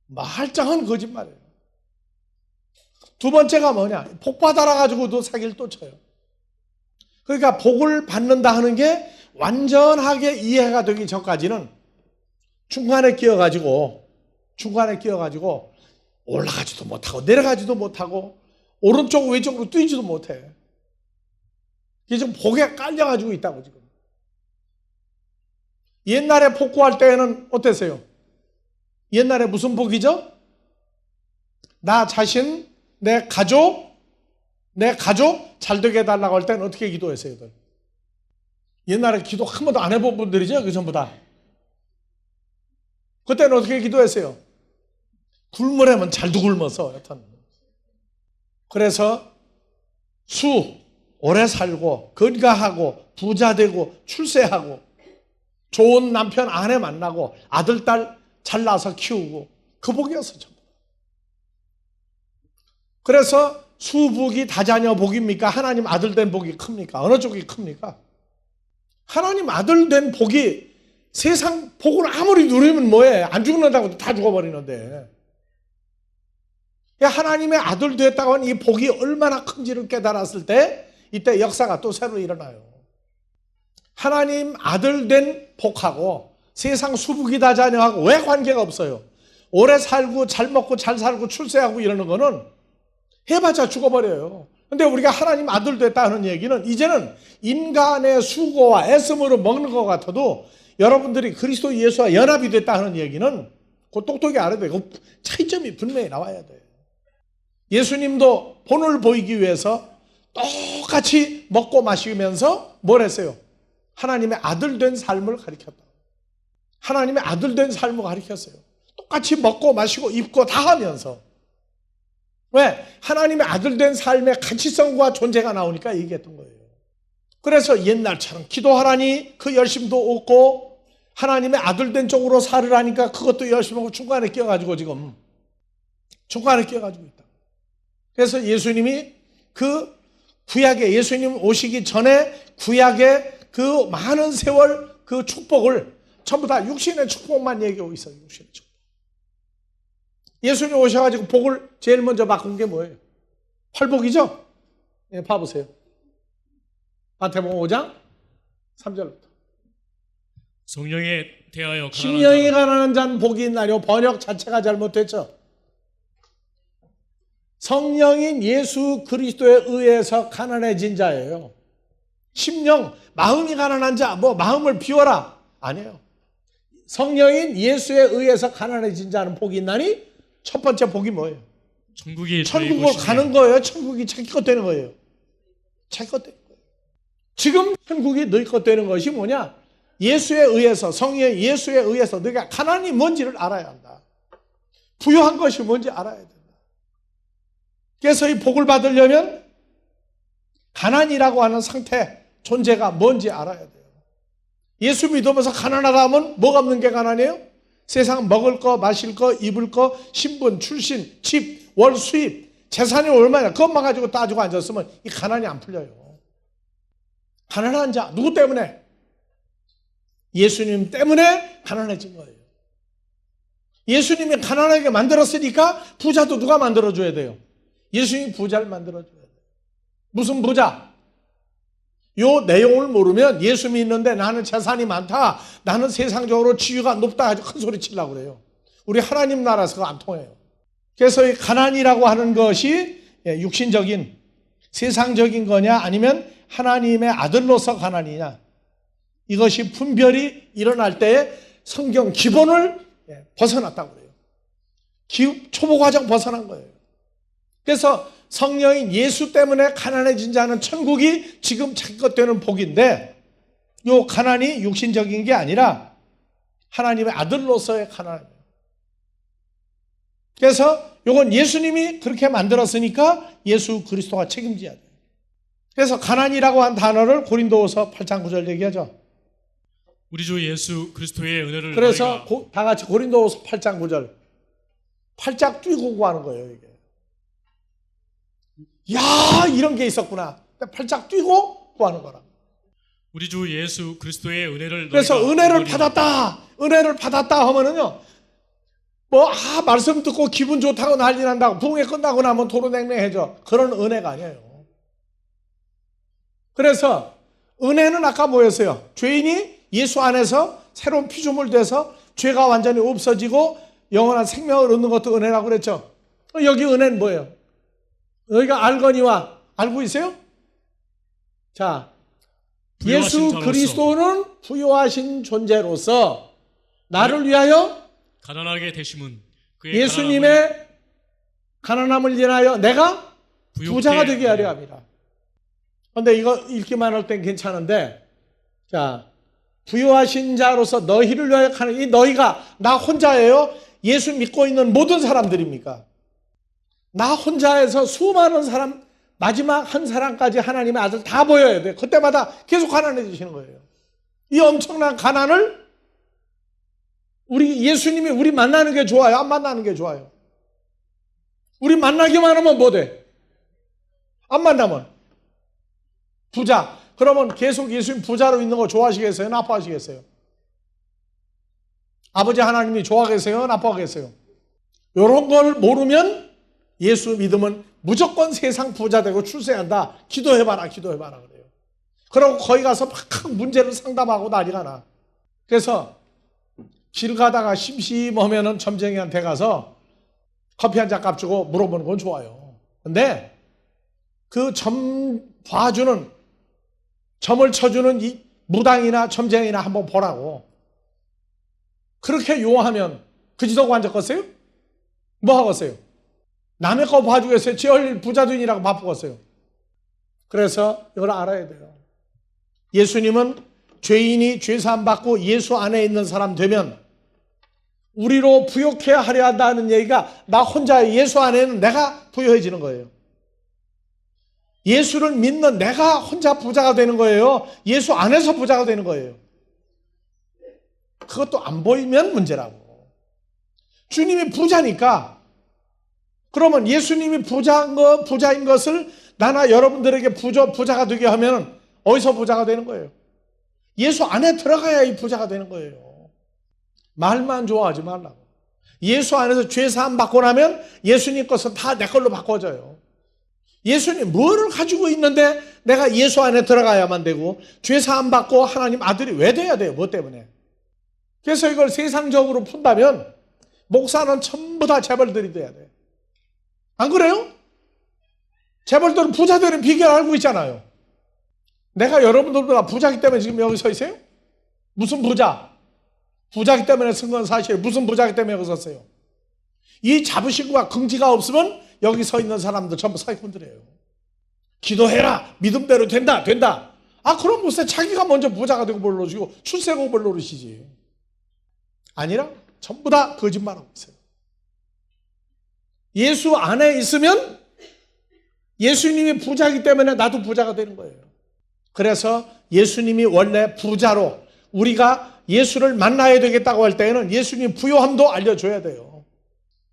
말짱한 거짓말이에요. 두 번째가 뭐냐? 복 받아라 가지고도 사기를 또 쳐요. 그러니까 복을 받는다 하는 게 완전하게 이해가 되기 전까지는 중간에 끼어가지고 올라가지도 못하고 내려가지도 못하고 오른쪽 왼쪽으로 뛰지도 못해. 이게 지금 복에 깔려가지고 있다고 지금. 옛날에 복구할 때는 어땠어요? 옛날에 무슨 복이죠? 나 자신, 내 가족 잘 되게 해달라고 할 때는 어떻게 기도했어요? 옛날에 기도 한 번도 안 해본 분들이죠? 그 전부 다. 그때는 어떻게 기도했어요? 굶으려면 잘도 굶어서 여튼. 그래서 오래 살고 건강하고 부자 되고 출세하고 좋은 남편 아내 만나고 아들 딸 잘 낳아서 키우고 그 복이었어 전부. 그래서 수복이 다자녀 복입니까? 하나님 아들 된 복이 큽니까? 어느 쪽이 큽니까? 하나님 아들 된 복이 세상 복을 아무리 누리면 뭐해? 안 죽는다고 다 죽어버리는데. 하나님의 아들 됐다고 하는 이 복이 얼마나 큰지를 깨달았을 때 이때 역사가 또 새로 일어나요. 하나님 아들 된 복하고 세상 수복이 다자녀하고 왜 관계가 없어요? 오래 살고 잘 먹고 잘 살고 출세하고 이러는 거는 해봤자 죽어버려요. 근데 우리가 하나님 아들 됐다는 얘기는 이제는 인간의 수고와 애씀으로 먹는 것 같아도 여러분들이 그리스도 예수와 연합이 됐다는 얘기는 그 똑똑히 알아야 돼요. 그 차이점이 분명히 나와야 돼요. 예수님도 본을 보이기 위해서 똑같이 먹고 마시면서 뭘 했어요? 하나님의 아들 된 삶을 가르쳤다. 하나님의 아들 된 삶을 가르쳤어요. 똑같이 먹고 마시고 입고 다 하면서. 왜? 하나님의 아들 된 삶의 가치성과 존재가 나오니까 얘기했던 거예요. 그래서 옛날처럼 기도하라니 그 열심도 없고 하나님의 아들 된 쪽으로 살으라니까 그것도 열심히 하고 중간에 끼어가지고 지금 중간에 끼어가지고 있다. 그래서 예수님이 그 구약에 예수님 오시기 전에 구약의 그 많은 세월 그 축복을 전부 다 육신의 축복만 얘기하고 있어요. 육신의 축복. 예수님 오셔가지고 복을 제일 먼저 바꾼 게 뭐예요? 팔복이죠? 예, 봐보세요. 마태복음 5장 3절부터. 성령에 대하여 심령이 가난한 자는 복이 있나요? 번역 자체가 잘못됐죠. 성령인 예수 그리스도에 의해서 가난해진 자예요. 심령, 마음이 가난한 자, 마음을 비워라. 아니에요. 성령인 예수에 의해서 가난해진 자는 복이 있나니? 첫 번째 복이 뭐예요? 천국을 가는 거예요. 천국이 자기 것 되는 거예요. 자기 것 되는 거예요. 지금 천국이 너희 것 되는 것이 뭐냐? 예수에 의해서, 성령 예수에 의해서 너희가 가난이 뭔지를 알아야 한다. 부유한 것이 뭔지 알아야 된다. 그래서 이 복을 받으려면 가난이라고 하는 상태, 존재가 뭔지 알아야 돼요. 예수 믿으면서 가난하다 하면 뭐가 없는 게 가난해요? 세상 먹을 거, 마실 거, 입을 거, 신분, 출신, 집, 월 수입, 재산이 얼마냐 그것만 가지고 따지고 앉았으면 이 가난이 안 풀려요. 가난한 자 누구 때문에? 예수님 때문에 가난해진 거예요. 예수님이 가난하게 만들었으니까 부자도 누가 만들어줘야 돼요? 예수님이 부자를 만들어줘야 돼요. 무슨 부자? 요 내용을 모르면 예수 믿는데 나는 재산이 많다, 나는 세상적으로 지위가 높다 아주 큰 소리 치려고 그래요. 우리 하나님 나라에서 그거 안 통해요. 그래서 이 가난이라고 하는 것이 육신적인 세상적인 거냐 아니면 하나님의 아들로서 가난이냐, 이것이 분별이 일어날 때에 성경 기본을 벗어났다고 그래요. 초보 과정 벗어난 거예요. 그래서 성령인 예수 때문에 가난해진 자는 천국이 지금 자기 것 되는 복인데, 이 가난이 육신적인 게 아니라 하나님의 아들로서의 가난이에요. 그래서 이건 예수님이 그렇게 만들었으니까 예수 그리스도가 책임져야 돼요. 그래서 가난이라고 한 단어를 고린도후서 8장 9절 얘기하죠. 우리 주 예수 그리스도의 은혜를 그래서 다 같이 고린도후서 8장 9절 팔짝 뛰고 구하는 거예요. 이게. 야, 이런 게 있었구나. 팔짝 뛰고 구하는 거라. 우리 주 예수 그리스도의 은혜를 그래서 은혜를 받았다. 은혜를 받았다 하면은요. 말씀 듣고 기분 좋다고 난리 난다고 부흥회 끝나고 나면 도로냉랭해져. 그런 은혜가 아니에요. 그래서 은혜는 아까 뭐였어요? 죄인이 예수 안에서 새로운 피조물 돼서 죄가 완전히 없어지고 영원한 생명을 얻는 것도 은혜라고 그랬죠. 여기 은혜는 뭐예요? 너희가 알거니와 알고 있어요? 자, 예수 그리스도는 부요하신 존재로서 나를 위하여 가난하게 되심은 그의 예수님의 가난함을 인하여 내가 부자가 되게 하려 합니다. 그런데 이거 읽기만 할 땐 괜찮은데, 자, 부요하신 자로서 너희를 위하여 가는, 이 너희가 나 혼자예요? 예수 믿고 있는 모든 사람들입니까? 나 혼자에서 수많은 사람, 마지막 한 사람까지 하나님의 아들 다 보여야 돼. 그때마다 계속 가난해지시는 거예요. 이 엄청난 가난을 예수님이 우리 만나는 게 좋아요? 안 만나는 게 좋아요? 우리 만나기만 하면 뭐 돼? 안 만나면 부자. 그러면 계속 예수님 부자로 있는 거 좋아하시겠어요? 나빠하시겠어요? 아버지 하나님이 좋아하겠어요? 나빠하겠어요? 이런 걸 모르면 예수 믿으면 무조건 세상 부자 되고 출세한다. 기도해봐라 그래요. 그러고 거기 가서 막 문제를 상담하고 난리가 나. 그래서 길 가다가 심심하면은 점쟁이한테 가서 커피 한 잔 값 주고 물어보는 건 좋아요. 근데 그 봐주는, 점을 쳐주는 이 무당이나 점쟁이나 한번 보라고. 그렇게 요하면 그 지도고 앉았겠어요? 뭐 하겠어요? 남의 거 봐주겠어요? 지 얼릴 부자들이라고 바쁘겠어요? 그래서 이걸 알아야 돼요. 예수님은 죄인이 죄사함 받고 예수 안에 있는 사람 되면 우리로 부욕해 하려 한다는 얘기가 나 혼자 예수 안에는 내가 부여해지는 거예요. 예수를 믿는 내가 혼자 부자가 되는 거예요. 예수 안에서 부자가 되는 거예요. 그것도 안 보이면 문제라고. 주님이 부자니까 그러면 예수님이 부자인 것을 나나 여러분들에게 부자가 되게 하면 어디서 부자가 되는 거예요? 예수 안에 들어가야 이 부자가 되는 거예요. 말만 좋아하지 말라고. 예수 안에서 죄사함 받고 나면 예수님 것은 다 내 걸로 바꿔져요. 예수님 뭐를 가지고 있는데 내가 예수 안에 들어가야만 되고 죄사함 받고 하나님 아들이 왜 돼야 돼요? 뭐 때문에? 그래서 이걸 세상적으로 푼다면 목사는 전부 다 재벌들이 돼야 돼. 안 그래요? 재벌들은 부자 되는 비결 알고 있잖아요. 내가 여러분들보다 부자기 때문에 지금 여기 서 있어요? 무슨 부자? 부자기 때문에 쓴 건 사실이에요. 무슨 부자기 때문에 여기 섰어요? 이 자부심과 긍지가 없으면 여기 서 있는 사람들 전부 사기꾼들이에요. 기도해라. 믿음대로 된다. 그럼 무슨 자기가 먼저 부자가 되고 뭘 노시고 출세고 뭘 노르시지. 아니라 전부 다 거짓말하고 있어요. 예수 안에 있으면 예수님이 부자이기 때문에 나도 부자가 되는 거예요. 그래서 예수님이 원래 부자로 우리가 예수를 만나야 되겠다고 할 때에는 예수님 부요함도 알려줘야 돼요.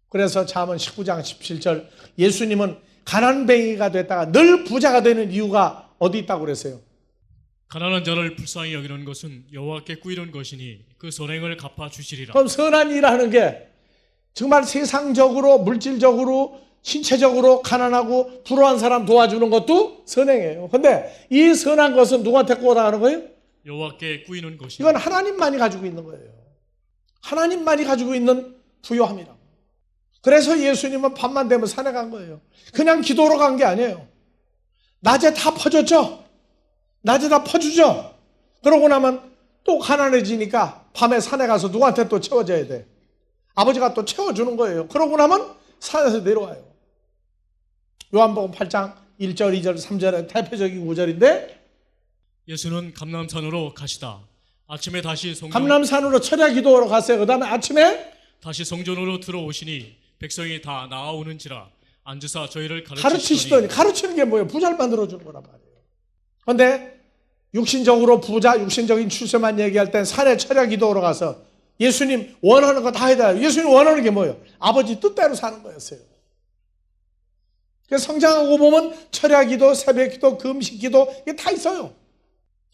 그래서 잠언 19장 17절 예수님은 가난뱅이가 됐다가 늘 부자가 되는 이유가 어디 있다고 그랬어요? 가난한 자를 불쌍히 여기는 것은 여호와께 꾸이는 것이니 그 선행을 갚아주시리라. 그럼 선한 일하는 게 정말 세상적으로 물질적으로 신체적으로 가난하고 불우한 사람 도와주는 것도 선행이에요. 근데 이 선한 것은 누구한테 꽂아가는 거예요? 여호와께 꾸이는 것이니. 이건 하나님만이 가지고 있는 거예요. 하나님만이 가지고 있는 부요함이라고. 그래서 예수님은 밤만 되면 산에 간 거예요. 그냥 기도로 간 게 아니에요. 낮에 다 퍼줬죠? 낮에 다 퍼주죠? 그러고 나면 또 가난해지니까 밤에 산에 가서 누구한테 또 채워줘야 돼? 아버지가 또 채워주는 거예요. 그러고 나면 산에서 내려와요. 요한복음 8장 1절, 2절, 3절의 대표적인 구절인데 예수는 감람산으로 가시다. 아침에 다시 감람산으로 철야 기도하러 갔어요. 그 다음에 아침에 다시 성전으로 들어오시니 백성이 다 나아오는지라 앉으사 저희를 가르치시더니 가르치는 게 뭐예요? 부자를 만들어주는 거란 말이에요. 그런데 육신적으로 부자, 육신적인 출세만 얘기할 땐 산에 철야 기도하러 가서 예수님 원하는 거 다 해달라요. 예수님 원하는 게 뭐예요? 아버지 뜻대로 사는 거였어요. 그래서 성장하고 보면 철야 기도, 새벽 기도, 금식 기도 이게 다 있어요.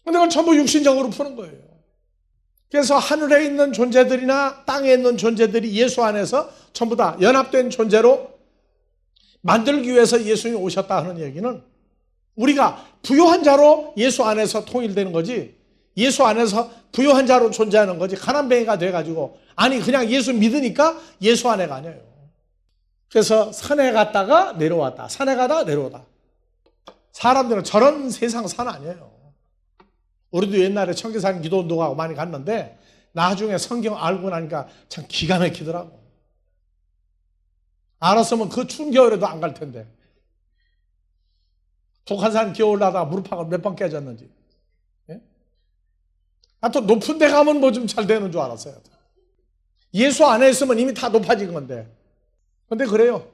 근데 그걸 전부 육신적으로 푸는 거예요. 그래서 하늘에 있는 존재들이나 땅에 있는 존재들이 예수 안에서 전부 다 연합된 존재로 만들기 위해서 예수님이 오셨다 하는 얘기는 우리가 부요한 자로 예수 안에서 통일되는 거지 예수 안에서 부요한 자로 존재하는 거지 가난뱅이가 돼가지고 아니 그냥 예수 믿으니까 예수 안에가 아니에요. 그래서 산에 갔다가 내려왔다. 산에 가다 내려오다. 사람들은 저런 세상 산 아니에요. 우리도 옛날에 청계산 기도운동하고 많이 갔는데 나중에 성경 알고 나니까 참 기가 막히더라고. 알았으면 그 추운 겨울에도 안 갈 텐데. 북한산 기어올라다가 무릎팍을 몇 번 깨졌는지. 예? 하여튼 높은 데 가면 뭐 좀 잘 되는 줄 알았어요. 예수 안에 있으면 이미 다 높아진 건데. 근데 그래요.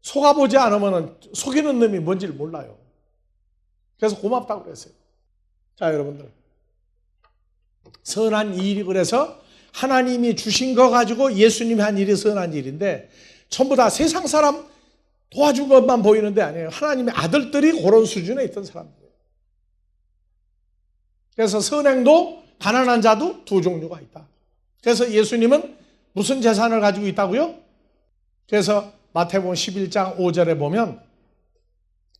속아보지 않으면 속이는 놈이 뭔지를 몰라요. 그래서 고맙다고 그랬어요. 자, 여러분들. 선한 일이 그래서 하나님이 주신 거 가지고 예수님이 한 일이 선한 일인데 전부 다 세상 사람 도와준 것만 보이는데 아니에요. 하나님의 아들들이 그런 수준에 있던 사람들이에요. 그래서 선행도 가난한 자도 두 종류가 있다. 그래서 예수님은 무슨 재산을 가지고 있다고요? 그래서 마태복음 11장 5절에 보면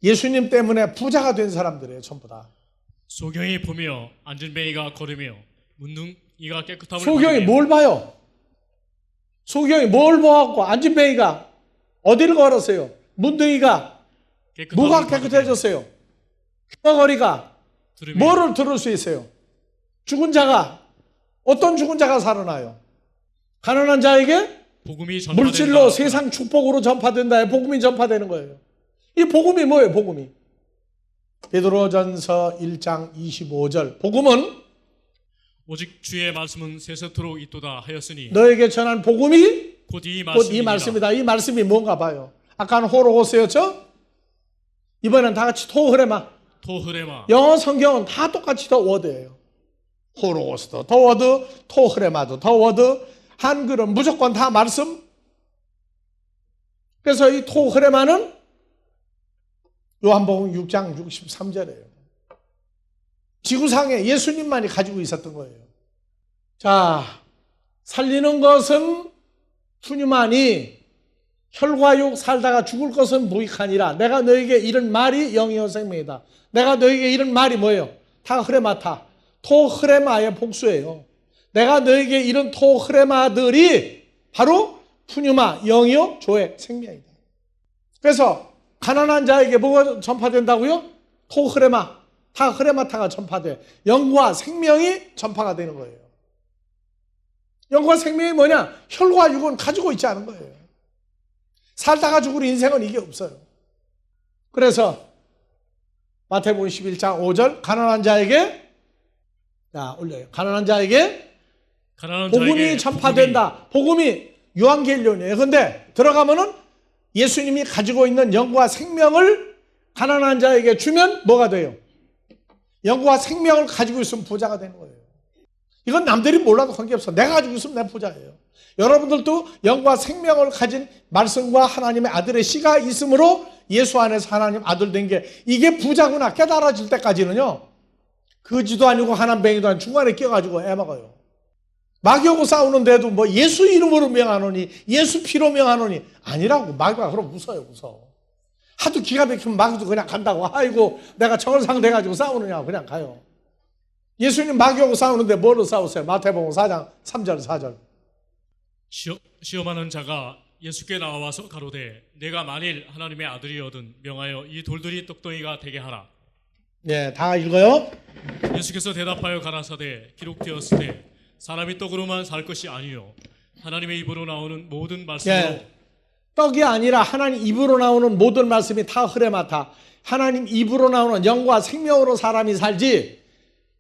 예수님 때문에 부자가 된 사람들이에요. 전부 다. 소경이 보며 앉은 뱅이가 걸으며 묻는 이가 깨끗함을 소경이 받으며. 뭘 봐요? 소경이 뭘 보았고 앉은 뱅이가 어디를 걸었어요? 문둥이가 깨끗함을 뭐가 받으며 깨끗해졌어요? 귀머거리가 들으며. 뭐를 들을 수 있어요? 죽은 자가 어떤 죽은 자가 살아나요? 가난한 자에게 복음이 전파된다. 물질로 세상 축복으로 전파된다. 복음이 전파되는 거예요. 이 복음이 뭐예요? 복음이 베드로전서 1장 25절 복음은 오직 주의 말씀은 세세토록 있도다 하였으니 너에게 전한 복음이 곧 이 곧 이 말씀이니라. 말씀이다. 이 말씀이 뭔가 봐요. 아까는 호로고스였죠? 이번엔 다 같이 토흐레마. 토흐레마. 영어 성경은 다 똑같이 더 워드예요. 호로고스도 더 워드, 토흐레마도 더 워드. 한글은 무조건 다 말씀. 그래서 이 토흐레마는 요한복음 6장 63절이에요. 지구상에 예수님만이 가지고 있었던 거예요. 자, 살리는 것은 푸뉴만이 혈과 육 살다가 죽을 것은 무익하니라. 내가 너에게 이런 말이 영이요 생명이다. 내가 너에게 이런 말이 뭐예요? 다 흐레마타. 토흐레마의 복수예요. 내가 너에게 이런 토흐레마들이 바로 푸뉴마, 영이요 조의 생명이다. 그래서 가난한 자에게 뭐가 전파된다고요? 토흐레마, 다 흐레마타가 전파돼. 영과 생명이 전파가 되는 거예요. 영과 생명이 뭐냐? 혈과 육은 가지고 있지 않은 거예요. 살다가 죽을 인생은 이게 없어요. 그래서 마태복음 11장 5절 가난한 자에게 올려요. 가난한 자에게 복음이 전파된다. 복음이 유한겔리온이에요. 그런데 들어가면은 예수님이 가지고 있는 영과 생명을 가난한 자에게 주면 뭐가 돼요? 영과 생명을 가지고 있으면 부자가 되는 거예요. 이건 남들이 몰라도 관계없어. 내가 가지고 있으면 내 부자예요. 여러분들도 영과 생명을 가진 말씀과 하나님의 아들의 씨가 있으므로 예수 안에서 하나님 아들 된 게 이게 부자구나 깨달아질 때까지는요. 거지도 아니고 하나뱅이도 아니고 중간에 껴가지고 애먹어요. 마귀하고 싸우는데도 뭐 예수 이름으로 명하노니 예수 피로 명하노니 아니라고. 마귀가 그럼 무서워. 하도 기가 막히면 마귀도 그냥 간다고. 아이고 내가 정을상 돼가지고 싸우느냐 그냥 가요. 예수님 마귀하고 싸우는데 뭐로 싸우세요? 마태복음 4장 3절 4절 시험하는 자가 예수께 나와서 가로되 내가 만일 하나님의 아들이거든 명하여 이 돌들이 떡덩이가 되게 하라. 네, 다 읽어요. 예수께서 대답하여 가라사대 기록되었을 때 사람이 떡으로만 살 것이 아니요 하나님의 입으로 나오는 모든 말씀으로. 네, 떡이 아니라 하나님 입으로 나오는 모든 말씀이 다 흐레마타. 하나님 입으로 나오는 영과 생명으로 사람이 살지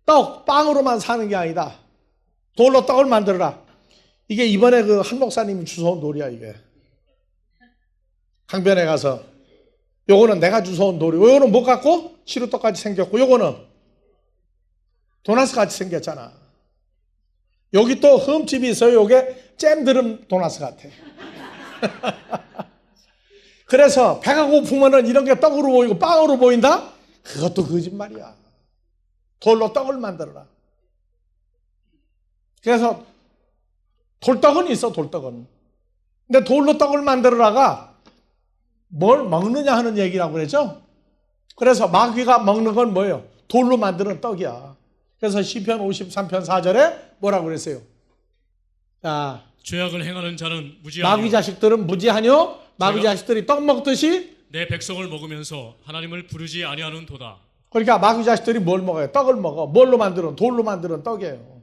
떡, 빵으로만 사는 게 아니다. 돌로 떡을 만들어라. 이게 이번에 그 한 목사님이 주워온 돌이야 이게. 강변에 가서 요거는 내가 주워온 돌이고 요거는 못 갖고 시루떡같이 생겼고 요거는 도나스같이 생겼잖아. 여기 또 흠집이 있어요. 요게 잼드름 도나스 같아. 그래서 배가 고프면은 이런 게 떡으로 보이고 빵으로 보인다? 그것도 거짓말이야. 돌로 떡을 만들어라. 그래서 돌떡은 있어, 돌떡은. 근데 돌로 떡을 만들어라가 뭘 먹느냐 하는 얘기라고 그랬죠? 그래서 마귀가 먹는 건 뭐예요? 돌로 만드는 떡이야. 그래서 시편 53편 4절에 뭐라고 그랬어요? 자, 죄악을 행하는 자는 무지하며 마귀 자식들은 무지하뇨? 마귀 자식들이 떡 먹듯이 내 백성을 먹으면서 하나님을 부르지 아니하는 도다. 그러니까 마귀 자식들이 뭘 먹어요? 떡을 먹어. 뭘로 만드는? 돌로 만드는 떡이에요.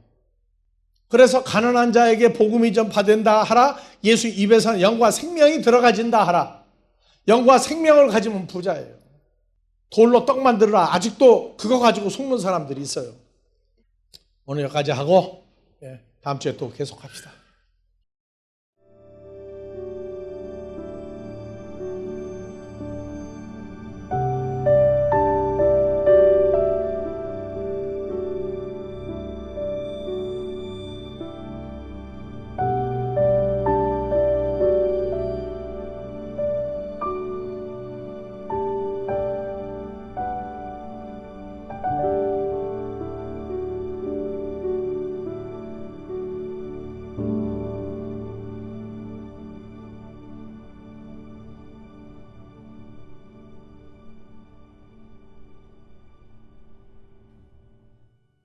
그래서 가난한 자에게 복음이 전파된다 하라. 예수 입에서는 영과 생명이 들어가진다 하라. 영과 생명을 가지면 부자예요. 돌로 떡 만들어라. 아직도 그거 가지고 속는 사람들이 있어요. 오늘 여기까지 하고 다음 주에 또 계속합시다.